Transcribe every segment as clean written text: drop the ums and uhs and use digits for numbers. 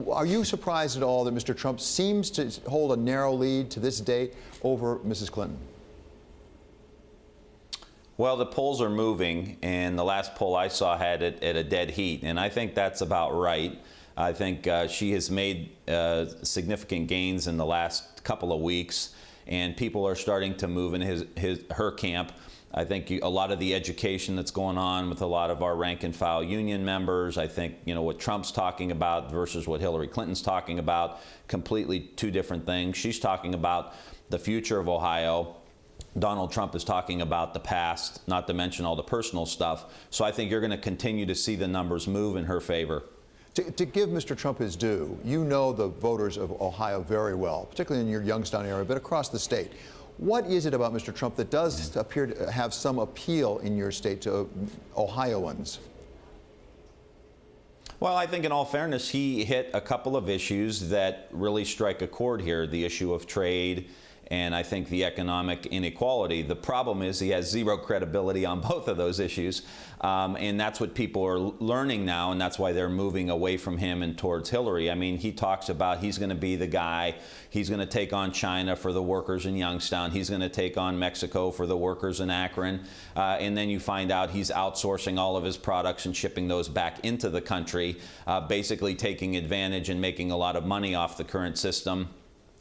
Are you surprised at all that Mr. Trump seems to hold a narrow lead to this date over Mrs. Clinton? Well, the polls are moving, and the last poll I saw had it at a dead heat, and I think that's about right. I think she has made significant gains in the last couple of weeks, and people are starting to move in her camp. I think a lot of the education that's going on with a lot of our rank and file union members, I think, what Trump's talking about versus what Hillary Clinton's talking about, completely two different things. She's talking about the future of Ohio. Donald Trump is talking about the past, not to mention all the personal stuff. So I think you're going to continue to see the numbers move in her favor. To give Mr. Trump his due, you know the voters of Ohio very well, particularly in your Youngstown area, but across the state. What is it about Mr. Trump that does appear to have some appeal in your state to Ohioans? Well, I think in all fairness, he hit a couple of issues that really strike a chord here. The issue of trade, and I think the economic inequality. The problem is he has zero credibility on both of those issues, and that's what people are learning now, and that's why they're moving away from him and towards Hillary. I mean, he talks about he's going to be the guy. He's going to take on China for the workers in Youngstown. He's going to take on Mexico for the workers in Akron, and then you find out he's outsourcing all of his products and shipping those back into the country, basically taking advantage and making a lot of money off the current system.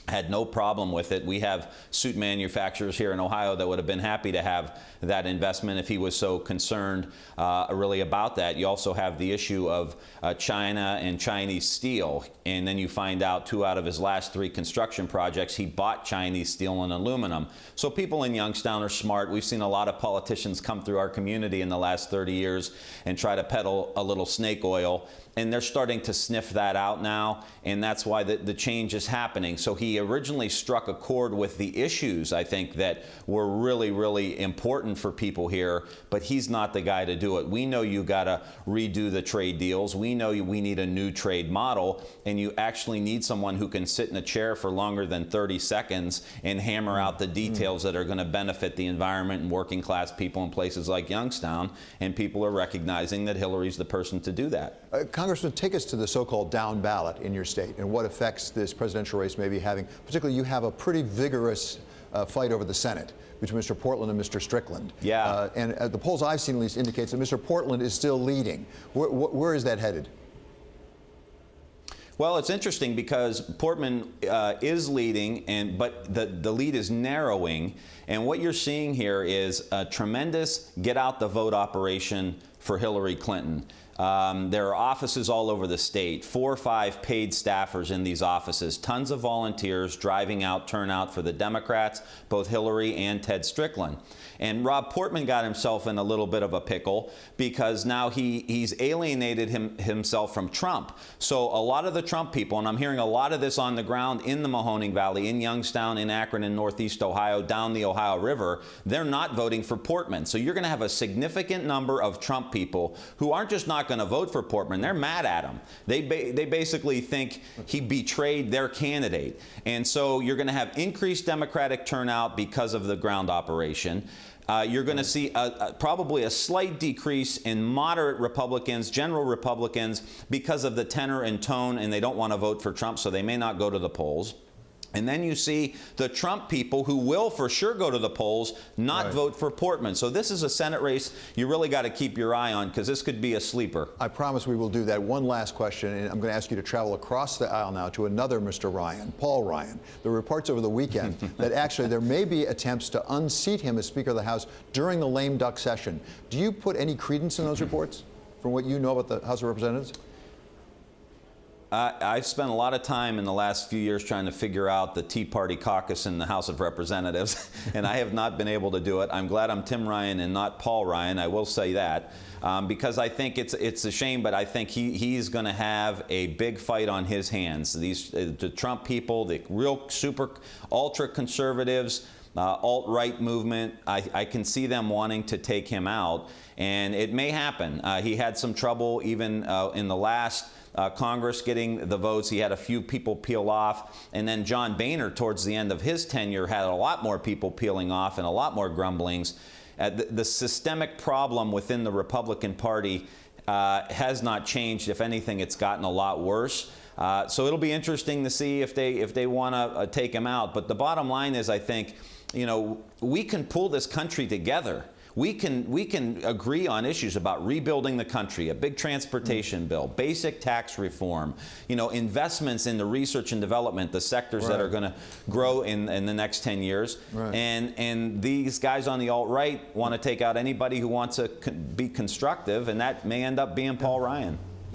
Had no problem with it. We have suit manufacturers here in Ohio that would have been happy to have that investment if he was so concerned really about that. You also have the issue of China and Chinese steel. And then you find out 2 out of his last 3 construction projects, he bought Chinese steel and aluminum. So people in Youngstown are smart. We've seen a lot of politicians come through our community in the last 30 years and try to peddle a little snake oil. And they're starting to sniff that out now, and that's why the change is happening. So he originally struck a chord with the issues, I think, that were really, really important for people here, but he's not the guy to do it. We know you got to redo the trade deals. We know we need a new trade model, and you actually need someone who can sit in a chair for longer than 30 seconds and hammer out the details that are going to benefit the environment and working class people in places like Youngstown, and people are recognizing that Hillary's the person to do that. Congressman, take us to the so-called down ballot in your state and what effects this presidential race may be having. Particularly, you have a pretty vigorous fight over the Senate between Mr. Portland and Mr. Strickland. Yeah. And the polls I've seen at least indicates that Mr. Portland is still leading. Where is that headed? Well, it's interesting because Portman is leading, but the lead is narrowing. And what you're seeing here is a tremendous get-out-the-vote operation for Hillary Clinton. There are offices all over the state, 4 or 5 paid staffers in these offices, tons of volunteers driving out turnout for the Democrats, both Hillary and Ted Strickland. And Rob Portman got himself in a little bit of a pickle because now he's alienated himself from Trump. So a lot of the Trump people, and I'm hearing a lot of this on the ground in the Mahoning Valley, in Youngstown, in Akron, in Northeast Ohio, down the Ohio River, they're not voting for Portman. So you're going to have a significant number of Trump people who aren't just not going to vote for Portman, they're mad at him. They basically think he betrayed their candidate. And so you're going to have increased Democratic turnout because of the ground operation. You're going to see probably a slight decrease in moderate Republicans, general Republicans, because of the tenor and tone, and they don't want to vote for Trump, so they may not go to the polls. And then you see the Trump people who will for sure go to the polls not vote for Portman. So this is a Senate race you really got to keep your eye on because this could be a sleeper. I promise we will do that. One last question, and I'm going to ask you to travel across the aisle now to another Mr. Ryan, Paul Ryan. There were reports over the weekend that actually there may be attempts to unseat him as Speaker of the House during the lame duck session. Do you put any credence in those reports from what you know about the House of Representatives? I've spent a lot of time in the last few years trying to figure out the Tea Party caucus in the House of Representatives, and I have not been able to do it. I'm glad I'm Tim Ryan and not Paul Ryan, I will say that, because I think it's a shame, but I think he's going to have a big fight on his hands. The Trump people, the real super ultra-conservatives, alt-right movement, I can see them wanting to take him out, and it may happen. He had some trouble even in the last Congress getting the votes. He had a few people peel off. And then John Boehner, towards the end of his tenure, had a lot more people peeling off and a lot more grumblings. The systemic problem within the Republican Party has not changed. If anything, it's gotten a lot worse. So it'll be interesting to see if they want to take him out. But the bottom line is, I think, we can pull this country together. We can agree on issues about rebuilding the country, a big transportation bill, basic tax reform, investments in the research and development, the sectors that are going to grow in the next 10 years. Right. And these guys on the alt-right want to take out anybody who wants to be constructive, and that may end up being Paul Ryan.